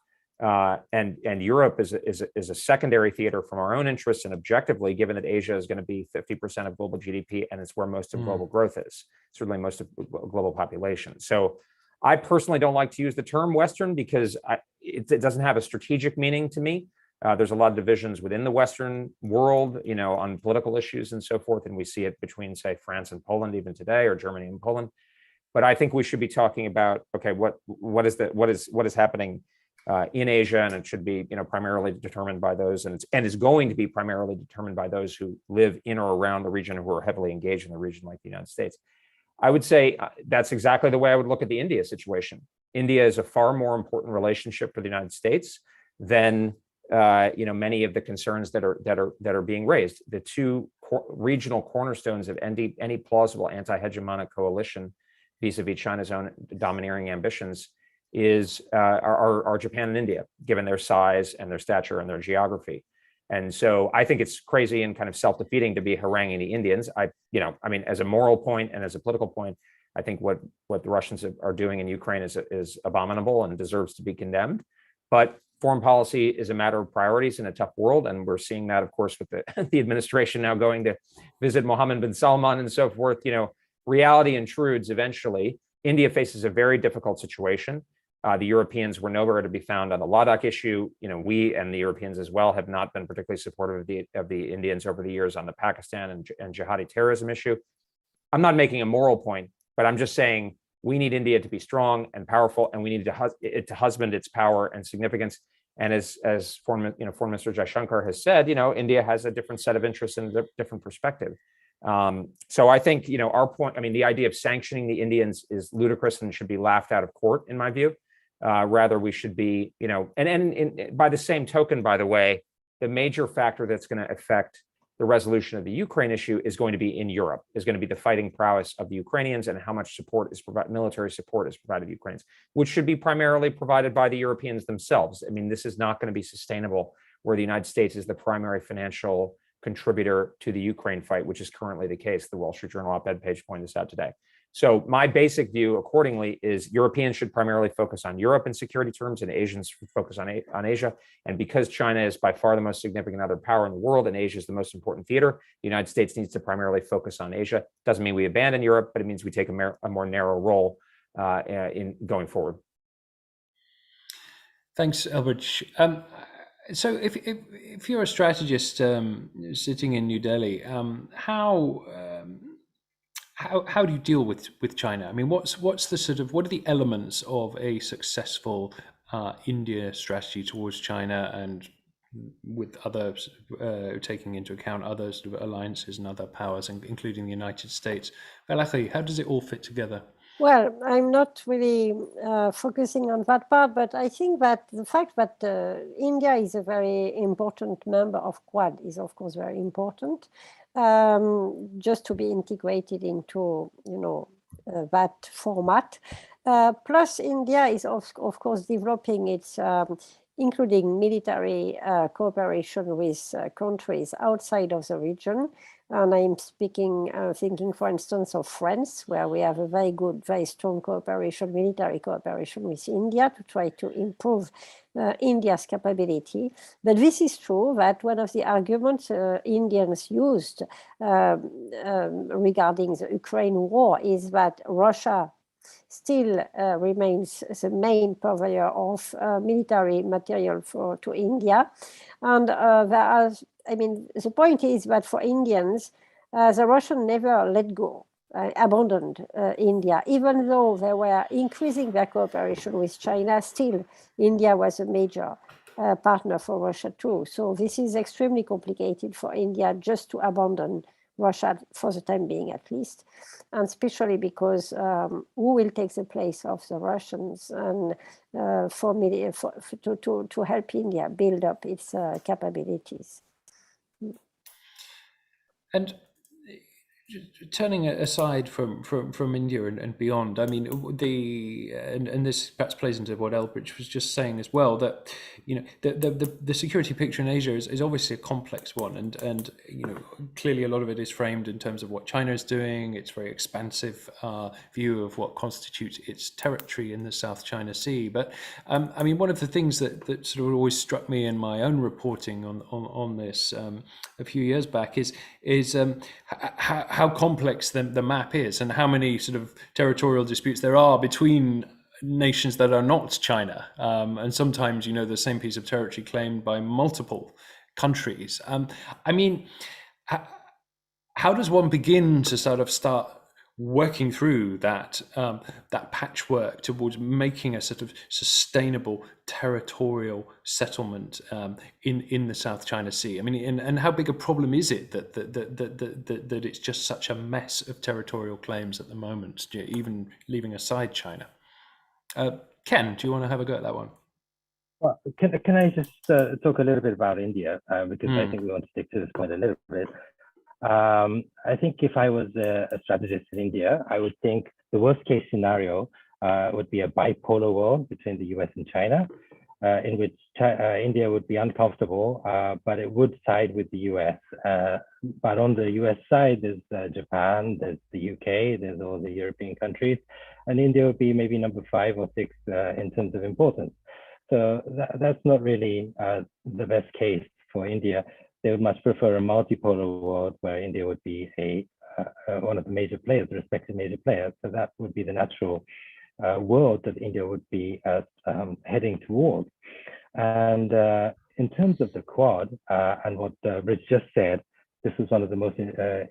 And Europe is a secondary theater from our own interests, and objectively, given that Asia is going to be 50% of global GDP, and it's where most of global growth is, certainly most of global population. So I personally don't like to use the term Western because it doesn't have a strategic meaning to me. There's a lot of divisions within the Western world, on political issues and so forth, and we see it between, say, France and Poland even today, or Germany and Poland. But I think we should be talking about, okay, what is happening in Asia, and it should be primarily determined by those, and is going to be primarily determined by those who live in or around the region, who are heavily engaged in the region, like the United States. I would say that's exactly the way I would look at the India situation. India is a far more important relationship for the United States than many of the concerns that are being raised. The two regional cornerstones of any plausible anti-hegemonic coalition vis-a-vis China's own domineering ambitions are Japan and India, given their size and their stature and their geography. And so I think it's crazy and kind of self-defeating to be haranguing the Indians. As a moral point and as a political point, I think what the Russians are doing in Ukraine is abominable and deserves to be condemned. But foreign policy is a matter of priorities in a tough world, and we're seeing that, of course, with the administration now going to visit Mohammed bin Salman and so forth. Reality intrudes eventually. India faces a very difficult situation. The Europeans were nowhere to be found on the Ladakh issue. We and the Europeans as well have not been particularly supportive of the Indians over the years on the Pakistan and jihadi terrorism issue. I'm not making a moral point, but I'm just saying we need India to be strong and powerful, and we need it to husband its power and significance. And as Foreign Minister Jaishankar has said, India has a different set of interests and a different perspective. So I think, our point, the idea of sanctioning the Indians is ludicrous and should be laughed out of court, in my view. Rather, we should be, and by the same token, by the way, the major factor that's going to affect the resolution of the Ukraine issue is going to be in Europe, is going to be the fighting prowess of the Ukrainians and how much military support is provided to Ukrainians, which should be primarily provided by the Europeans themselves. This is not going to be sustainable where the United States is the primary financial contributor to the Ukraine fight, which is currently the case. The Wall Street Journal op-ed page pointed this out today. So my basic view, accordingly, is Europeans should primarily focus on Europe in security terms, and Asians should focus on Asia. And because China is by far the most significant other power in the world, and Asia is the most important theater, the United States needs to primarily focus on Asia. Doesn't mean we abandon Europe, but it means we take a more narrow role in going forward. Thanks, Elbridge. So if you're a strategist sitting in New Delhi, how do you deal with China? What's what are the elements of a successful India strategy towards China, and with others taking into account other sort of alliances and other powers, including the United States? Valerie, how does it all fit together? Well, I'm not really focusing on that part, but I think that the fact that India is a very important member of Quad is, of course, very important. Just to be integrated into, that format. Plus, India is, of course, developing its including military cooperation with countries outside of the region. And I'm thinking, for instance, of France, where we have a very good, very strong cooperation, military cooperation with India to try to improve India's capability. But this is true that one of the arguments Indians used regarding the Ukraine war is that Russia still remains the main purveyor of military material to India. And the point is that for Indians, the Russians never let go, abandoned India. Even though they were increasing their cooperation with China, still India was a major partner for Russia too. So this is extremely complicated for India just to abandon Russia for the time being, at least, and especially because who will take the place of the Russians and to help India build up its capabilities. And turning aside from India and beyond, I mean, and this perhaps plays into what Elbridge was just saying as well, that the security picture in Asia is obviously a complex one, and clearly a lot of it is framed in terms of what China is doing, its very expansive view of what constitutes its territory in the South China Sea. But I mean, one of the things that sort of always struck me in my own reporting on this a few years back is how complex the map is, and how many sort of territorial disputes there are between nations that are not China, and sometimes the same piece of territory claimed by multiple countries. I mean, how does one begin to sort of start working through that patchwork towards making a sort of sustainable territorial settlement in the South China Sea? I mean, and how big a problem is it that it's just such a mess of territorial claims at the moment, even leaving aside China? Ken, do you want to have a go at that one? Well, can I just talk a little bit about India, because I think we want to stick to this point a little bit. I think if I was a strategist in India, I would think the worst case scenario would be a bipolar war between the US and China, in which India would be uncomfortable, but it would side with the US. But on the US side, there's Japan, there's the UK, there's all the European countries, and India would be maybe number 5 or 6 in terms of importance. So that's not really the best case for India. They would much prefer a multipolar world where India would be one of the major players, the respective major players. So that would be the natural world that India would be heading towards. And in terms of the Quad and what Rich just said, this was one of the most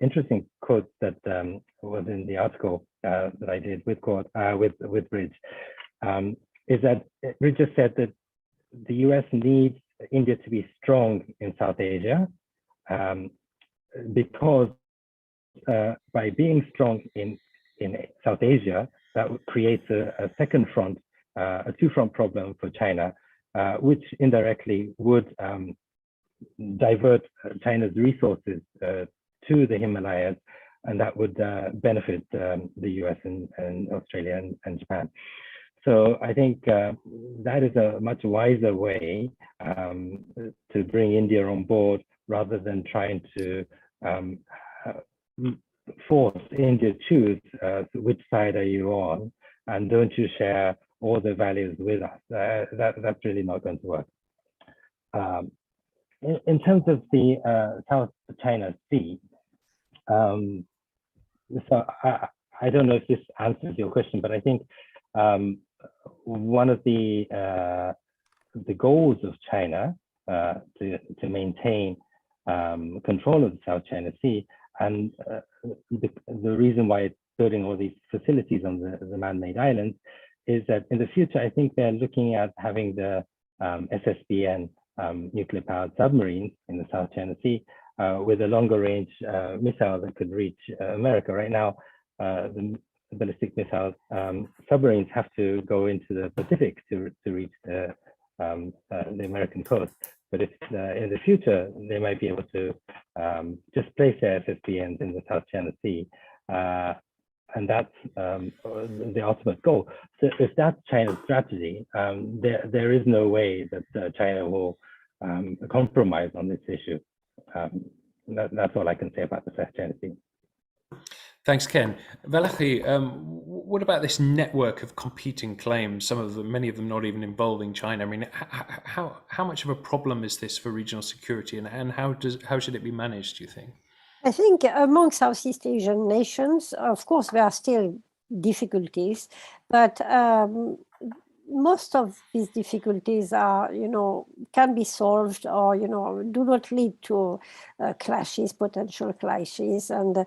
interesting quotes that was in the article that I did with Rich, is that Rich just said that the US needs India to be strong in South Asia, because by being strong in South Asia, that creates a second front, a two-front problem for China, which indirectly would divert China's resources to the Himalayas, and that would benefit the US and Australia and Japan. So I think that is a much wiser way to bring India on board, rather than trying to force India to choose which side are you on, and don't you share all the values with us. That's really not going to work. In terms of the South China Sea, so I don't know if this answers your question, but I think one of the goals of China to maintain control of the South China Sea, and the reason why it's building all these facilities on the man-made islands, is that in the future, I think they're looking at having the SSBN nuclear-powered submarines in the South China Sea with a longer-range missile that could reach America. Right now, the ballistic missiles submarines have to go into the Pacific to reach the American coast. But if in the future they might be able to just place their SSBNs in the South China Sea, that's the ultimate goal. So if that's China's strategy, there is no way that China will compromise on this issue. That's all I can say about the South China Sea. Thanks, Ken. Valerie, what about this network of competing claims? Many of them not even involving China. I mean, how much of a problem is this for regional security, and how should it be managed, do you think? I think among Southeast Asian nations, of course, there are still difficulties, but most of these difficulties are, can be solved, or, do not lead to clashes, potential clashes, and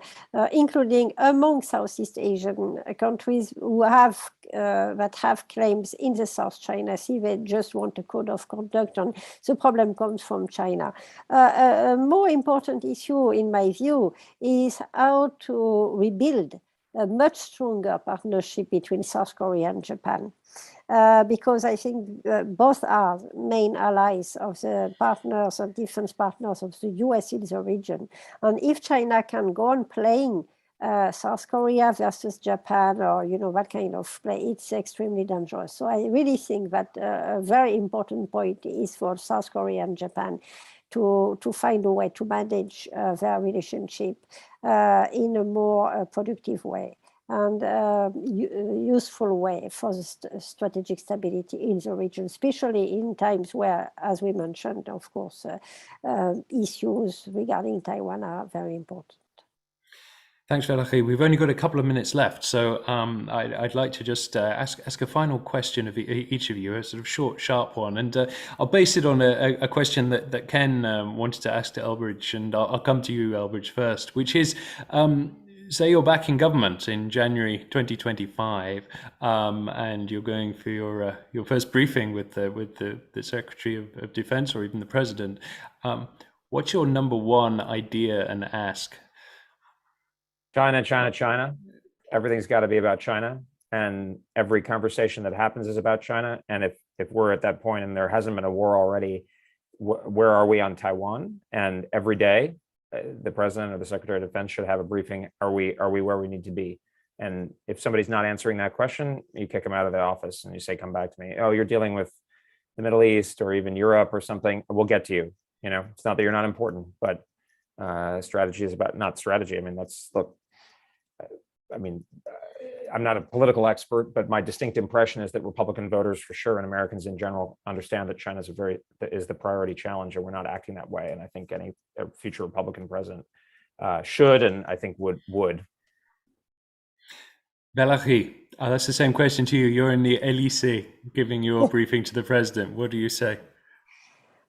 including among Southeast Asian countries who have that have claims in the South China Sea. They just want a code of conduct, and the problem comes from China. A more important issue, in my view, is how to rebuild a much stronger partnership between South Korea and Japan. Because I think both are main allies of the partners and defense partners of the US in the region. And if China can go on playing South Korea versus Japan, or that kind of play, it's extremely dangerous. So I really think that a very important point is for South Korea and Japan to find a way to manage their relationship in a more productive way and useful way for the strategic stability in the region, especially in times where, as we mentioned, of course, issues regarding Taiwan are very important. Thanks, Valerie. We've only got a couple of minutes left, so I'd like to just ask a final question of each of you, a sort of short, sharp one, and I'll base it on a question that Ken wanted to ask to Elbridge, and I'll come to you, Elbridge, first, which is, say you're back in government in January 2025, and you're going for your first briefing with the Secretary of Defense or even the President. What's your number one idea and ask? China, China, China. Everything's got to be about China, and every conversation that happens is about China. And if we're at that point and there hasn't been a war already, where are we on Taiwan? And every day, the president or the Secretary of Defense should have a briefing. Are we where we need to be? And if somebody's not answering that question, you kick them out of the office and you say, come back to me. Oh, you're dealing with the Middle East or even Europe or something. We'll get to you. It's not that you're not important, but strategy is about not strategy. I mean, I'm not a political expert, but my distinct impression is that Republican voters, for sure, and Americans in general, understand that China is the priority challenge, and we're not acting that way. And I think any future Republican president should, and I think would. Valerie, that's the same question to you. You're in the Élysée giving your briefing to the president. What do you say?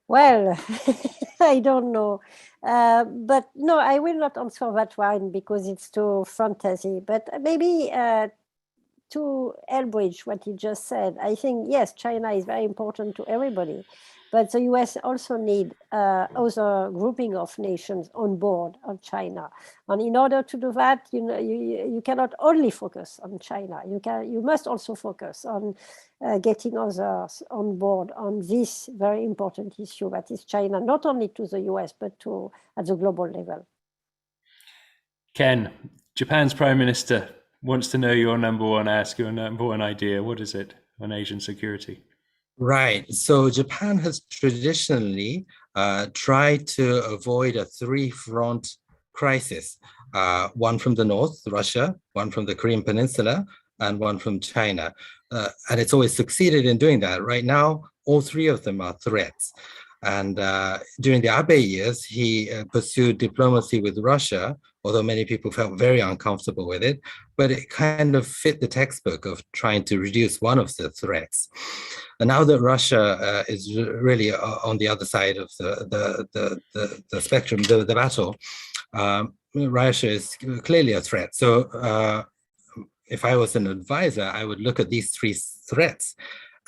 Well, I don't know. But no, I will not answer that one because it's too fantasy. But maybe to Elbridge, what he just said, I think, yes, China is very important to everybody. But the US also need other grouping of nations on board on China. And in order to do that, you cannot only focus on China. You must also focus on getting others on board on this very important issue that is China, not only to the US, but at the global level. Ken, Japan's Prime Minister wants to know your number one ask, your number one idea. What is it on Asian security? Right. So Japan has traditionally tried to avoid a three-front crisis, one from the north, Russia, one from the Korean Peninsula, and one from China. And it's always succeeded in doing that. Right now, all three of them are threats. And during the Abe years, he pursued diplomacy with Russia, although many people felt very uncomfortable with it, but it kind of fit the textbook of trying to reduce one of the threats. And now that Russia is really on the other side of the spectrum, the battle, Russia is clearly a threat. So if I was an advisor, I would look at these three threats,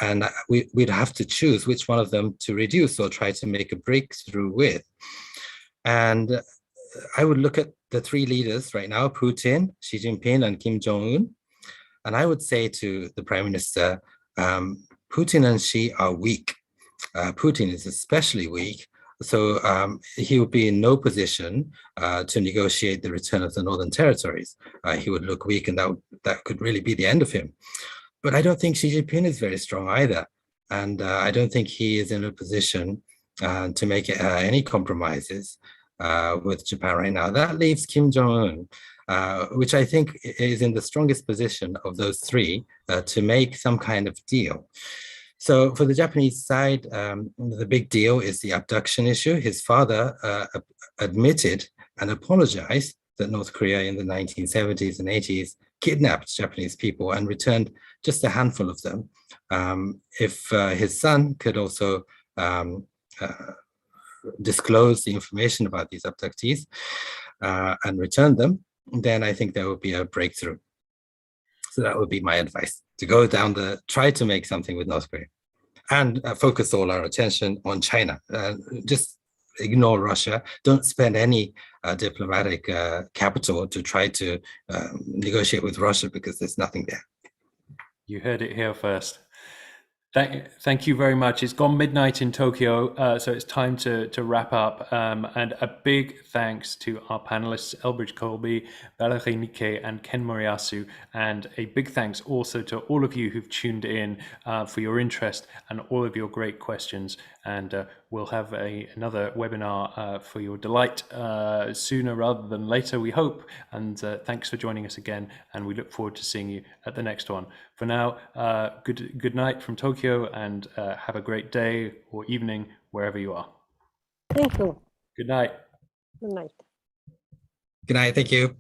and we'd have to choose which one of them to reduce or try to make a breakthrough with. And I would look at the three leaders right now, Putin, Xi Jinping, and Kim Jong-un. And I would say to the Prime Minister, Putin and Xi are weak. Putin is especially weak. So he would be in no position to negotiate the return of the Northern Territories. He would look weak, and that could really be the end of him. But I don't think Xi Jinping is very strong either. And I don't think he is in a position to make any compromises with Japan right now. That leaves Kim Jong-un, which I think is in the strongest position of those three to make some kind of deal. So for the Japanese side, the big deal is the abduction issue. His father admitted and apologized that North Korea in the 1970s and 80s kidnapped Japanese people and returned just a handful of them. If his son could also disclose the information about these abductees and return them, then I think there would be a breakthrough. So that would be my advice, to go down try to make something with North Korea and focus all our attention on China. Just ignore Russia. Don't spend any diplomatic capital to try to negotiate with Russia, because there's nothing there. You heard it here first. Thank you very much. It's gone midnight in Tokyo, so it's time to wrap up. And a big thanks to our panelists, Elbridge Colby, Valerie Nikkei, and Ken Moriyasu. And a big thanks also to all of you who've tuned in for your interest and all of your great questions. And we'll have another webinar for your delight sooner rather than later, we hope. And thanks for joining us again. And we look forward to seeing you at the next one. For now, good night from Tokyo, and have a great day or evening wherever you are. Thank you. Good night. Good night. Good night. Thank you.